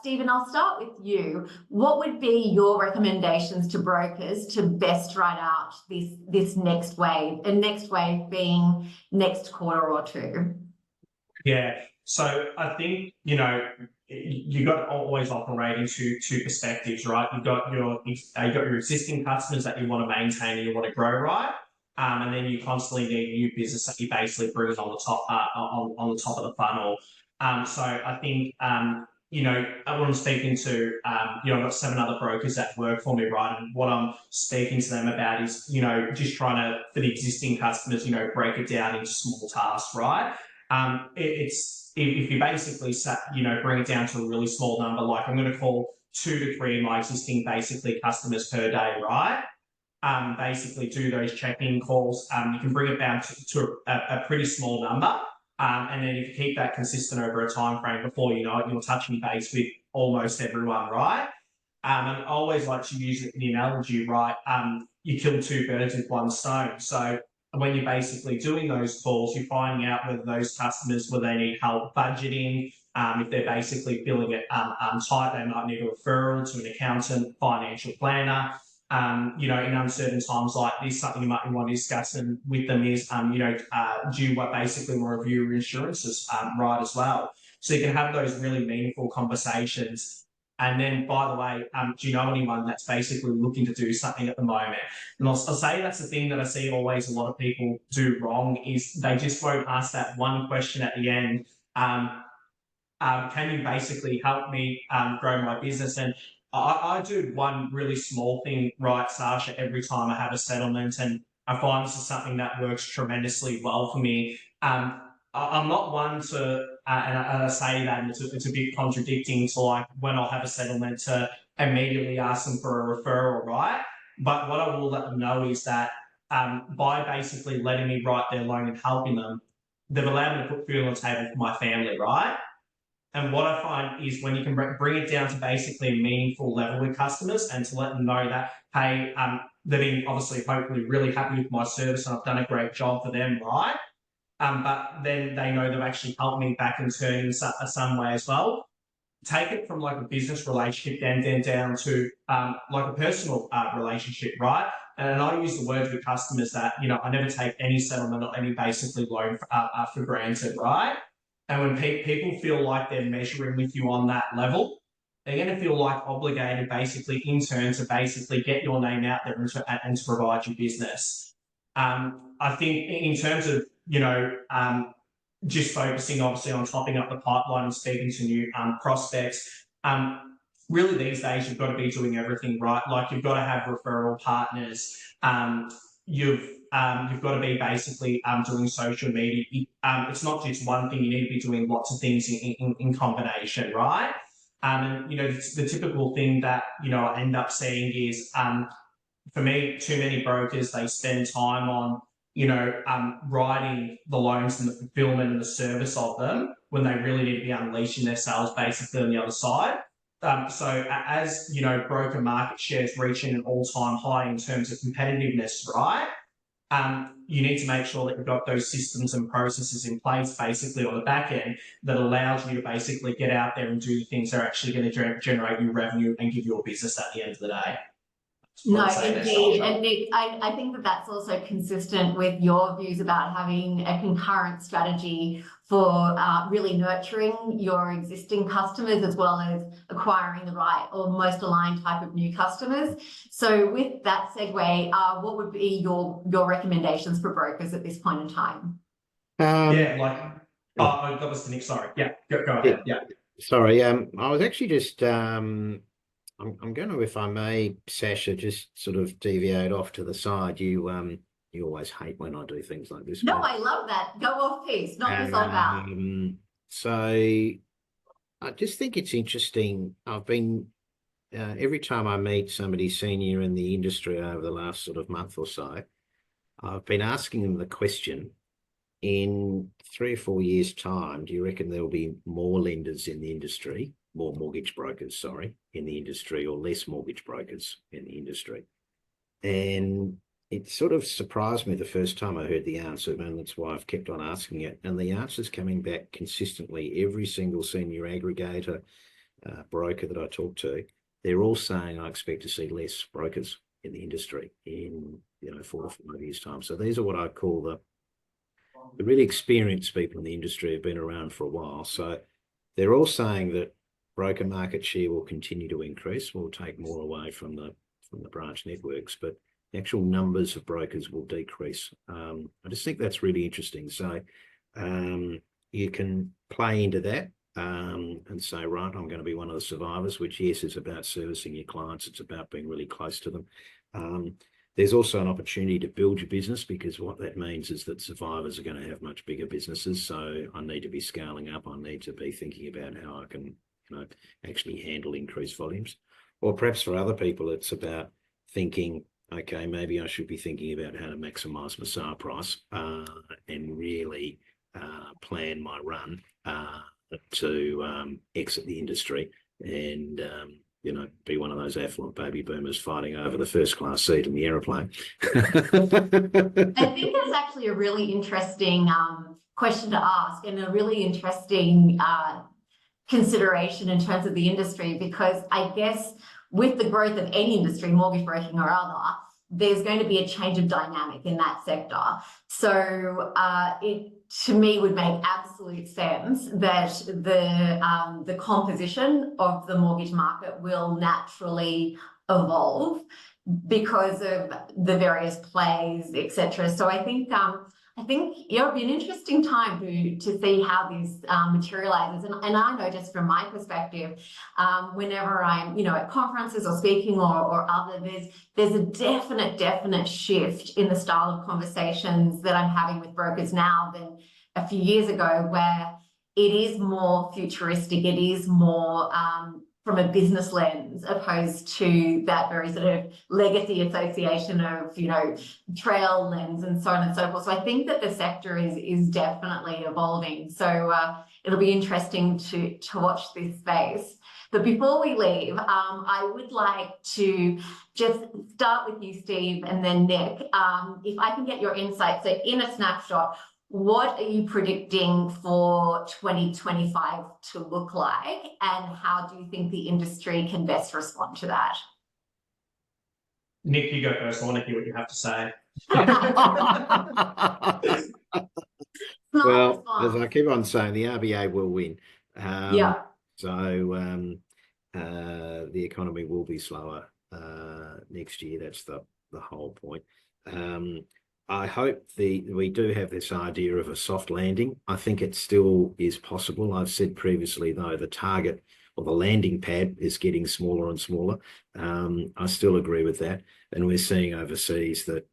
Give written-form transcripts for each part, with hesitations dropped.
Stephen, I'll start with you. What would be your recommendations to brokers to best ride out this next wave, and next wave being next quarter or two? Yeah, so I think, you got to always operate in two perspectives, right? You've got your existing customers that you want to maintain and you want to grow, right? And then you constantly need new business that you basically bring on the top on the top of the funnel. So I think when I'm speaking to I've got 7 other brokers that work for me, right? And what I'm speaking to them about is just trying to, for the existing customers, break it down into small tasks, right? It's if you basically bring it down to a really small number, like I'm going to call 2 to 3 of my existing basically customers per day, right? Basically do those check-in calls. You can bring it down to a pretty small number. And then if you keep that consistent over a time frame, before you know it, you're touching base with almost everyone, right? And I always like to use the analogy, right? You kill 2 birds with 1 stone. So when you're basically doing those calls, you're finding out whether those customers, whether they need help budgeting, if they're basically feeling it tight, they might need a referral to an accountant, financial planner. In uncertain times like this, something you might want to discuss with them is, do you basically want to review your insurances, right, as well? So you can have those really meaningful conversations. And then, by the way, do you know anyone that's basically looking to do something at the moment? And I'll say that's the thing that I see always a lot of people do wrong, is they just won't ask that one question at the end. Can you basically help me grow my business? And I do one really small thing, right, Sasha, every time I have a settlement, and I find this is something that works tremendously well for me. I'm not one to, and I say that, and it's a bit contradicting to, like, when I'll have a settlement, to immediately ask them for a referral, right? But what I will let them know is that by basically letting me write their loan and helping them, they've allowed me to put food on the table for my family, right? And what I find is when you can bring it down to basically a meaningful level with customers, and to let them know that, hey, they've been obviously hopefully really happy with my service and I've done a great job for them, right? But then they know they've actually helped me back in turn in some way as well. Take it from like a business relationship then down to like a personal relationship, right? And I use the words with customers that, I never take any settlement or any basically loan for granted, right? And when people feel like they're measuring with you on that level, they're going to feel like obligated basically in turn to basically get your name out there and to provide you business. I think in terms of, just focusing obviously on topping up the pipeline and speaking to new prospects, really these days you've got to be doing everything right. Like, you've got to have referral partners. You've got to be basically doing social media. It's not just one thing. You need to be doing lots of things in combination, right? And the typical thing that I end up seeing is, for me, too many brokers, they spend time on writing the loans and the fulfillment and the service of them, when they really need to be unleashing their sales basically on the other side. So as broker market shares reaching an all-time high in terms of competitiveness, right? You need to make sure that you've got those systems and processes in place basically on the back end that allows you to basically get out there and do the things that are actually going to generate you revenue and give you a business at the end of the day. No, indeed. And Nick, I think that that's also consistent with your views about having a concurrent strategy for really nurturing your existing customers, as well as acquiring the right or most aligned type of new customers. So with that segue, what would be your recommendations for brokers at this point in time? That was Nick. Sorry. Yeah, go ahead. Yeah. Sorry. I was actually just I'm going to, if I may, Sasha, just sort of deviate off to the side. You always hate when I do things like this. No, I love that. Go off piece, knock yourself out. So I just think it's interesting. I've been, every time I meet somebody senior in the industry over the last sort of month or so, I've been asking them the question, in 3 or 4 years' time, do you reckon there'll be more lenders in the industry, more mortgage brokers, sorry, in the industry, or less mortgage brokers in the industry? And it sort of surprised me the first time I heard the answer, and that's why I've kept on asking it. And the answer's coming back consistently. Every single senior aggregator, broker that I talk to, they're all saying I expect to see less brokers in the industry in 4 to 5 years' time. So these are what I call the really experienced people in the industry, have been around for a while. So they're all saying that broker market share will continue to increase. We'll take more away from the branch networks, but the actual numbers of brokers will decrease. I just think that's really interesting. So you can play into that and say, right, I'm going to be one of the survivors, which, yes, is about servicing your clients. It's about being really close to them. There's also an opportunity to build your business, because what that means is that survivors are going to have much bigger businesses. So I need to be scaling up. I need to be thinking about how I can actually handle increased volumes. Or perhaps for other people, it's about thinking, okay, maybe I should be thinking about how to maximise my sale price and really plan my run to exit the industry and be one of those affluent baby boomers fighting over the first class seat in the aeroplane. I think it's actually a really interesting question to ask, and a really interesting consideration in terms of the industry, because I guess with the growth of any industry, mortgage broking or other, there's going to be a change of dynamic in that sector. So it, to me, would make absolute sense that the composition of the mortgage market will naturally evolve because of the various plays, etc. So I think it'll be an interesting time to see how this materializes. And I know, just from my perspective, whenever I'm at conferences or speaking or other, there's a definite shift in the style of conversations that I'm having with brokers now than a few years ago, where it is more futuristic, it is more from a business lens, opposed to that very sort of legacy association of, trail lens and so on and so forth. So I think that the sector is definitely evolving. So it'll be interesting to watch this space. But before we leave, I would like to just start with you, Steve, and then Nick. If I can get your insight. So in a snapshot, what are you predicting for 2025 to look like, and how do you think the industry can best respond to that? Nick, you go first. I want to hear what you have to say. Well, as I keep on saying, the RBA will win. So the economy will be slower next year. That's the whole point. I hope we do have this idea of a soft landing. I think it still is possible. I've said previously, though, the target or the landing pad is getting smaller and smaller. I still agree with that. And we're seeing overseas that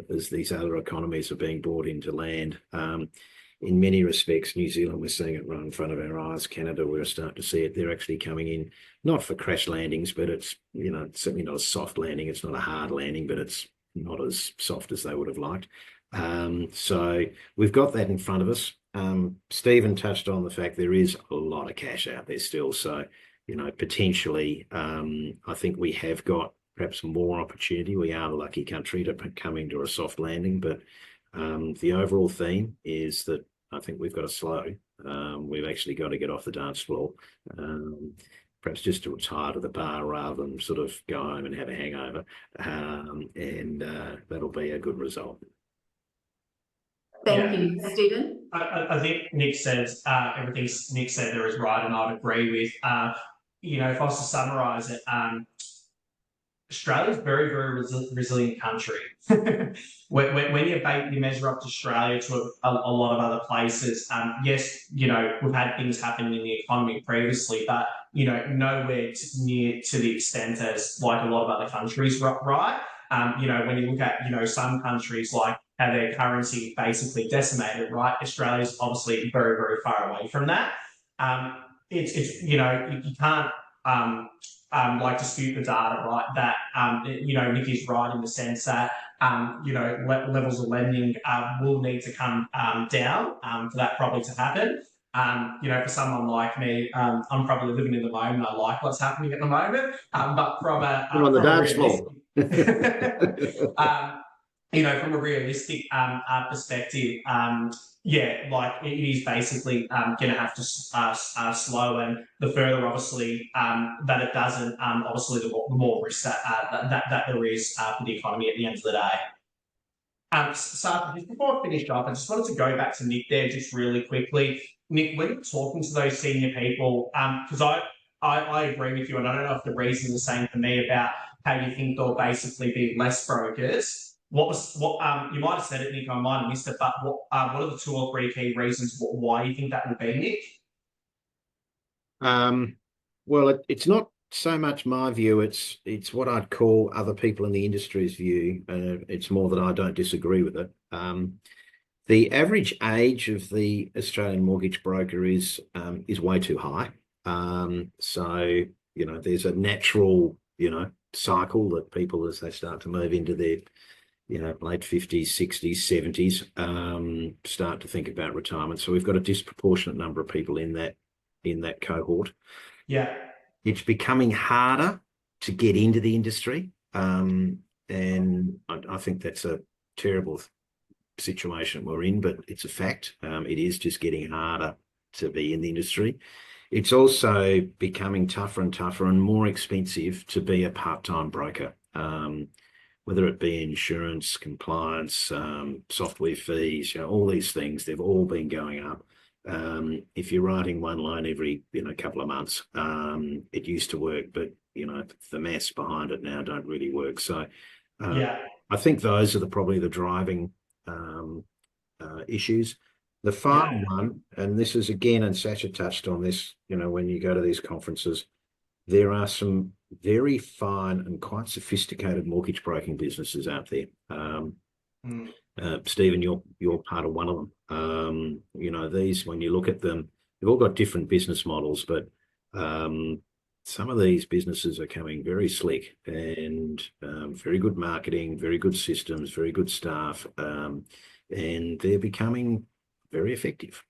as these other economies are being brought into land, in many respects, New Zealand, we're seeing it right in front of our eyes. Canada, we're starting to see it. They're actually coming in, not for crash landings, but it's, it's certainly not a soft landing. It's not a hard landing, but it's not as soft as they would have liked. So we've got that in front of us. Stephen touched on the fact there is a lot of cash out there still. So, potentially, I think we have got perhaps more opportunity. We are the lucky country to come into a soft landing, but the overall theme is that I think we've got to slow. We've actually got to get off the dance floor. Perhaps just to retire to the bar rather than sort of go home and have a hangover. And that'll be a good result. Thank you. Stephen? I think Nick says everything Nick said there is right, and I'd agree with. If I was to summarise it, Australia's a very, very resilient country. when you measure up to Australia to a lot of other places, yes, we've had things happen in the economy previously, but nowhere near to the extent as like a lot of other countries, right? When you look at some countries, like how their currency basically decimated, right? Australia's obviously very, very far away from that. You can't dispute the data, right? That Nick is right in the sense that levels of lending will need to come down for that probably to happen. For someone like me, I'm probably living in the moment. I like what's happening at the moment. But from a on the dance floor. from a realistic perspective, yeah, like it is basically going to have to slow, and the further obviously that it doesn't, obviously the more risk that there is for the economy at the end of the day. So just before I finished up, I just wanted to go back to Nick there just really quickly. Nick, when you're talking to those senior people, because I agree with you, and I don't know if the reason's the same for me about how you think there'll basically be less brokers. You might have said it, Nick, I might have missed it, but what are the 2 or 3 key reasons why you think that would be, Nick? Well, it's not so much my view. It's what I'd call other people in the industry's view. It's more that I don't disagree with it. The average age of the Australian mortgage broker is way too high. So there's a natural cycle that people, as they start to move into their late 50s, 60s, 70s, start to think about retirement. So we've got a disproportionate number of people in that cohort. Yeah. It's becoming harder to get into the industry. And I think that's a terrible situation we're in, but it's a fact. It is just getting harder to be in the industry. It's also becoming tougher and tougher and more expensive to be a part-time broker. Whether it be insurance, compliance, software fees, all these things, they've all been going up. If you're writing one loan every couple of months, it used to work, but the maths behind it now don't really work. So Yeah. I think those are probably the driving issues. The final one, and this is again, and Sasha touched on this, when you go to these conferences, there are some very fine and quite sophisticated mortgage broking businesses out there. Stephen, you're part of one of them. These, when you look at them, they've all got different business models, but some of these businesses are coming very slick and very good marketing, very good systems, very good staff, and they're becoming very effective.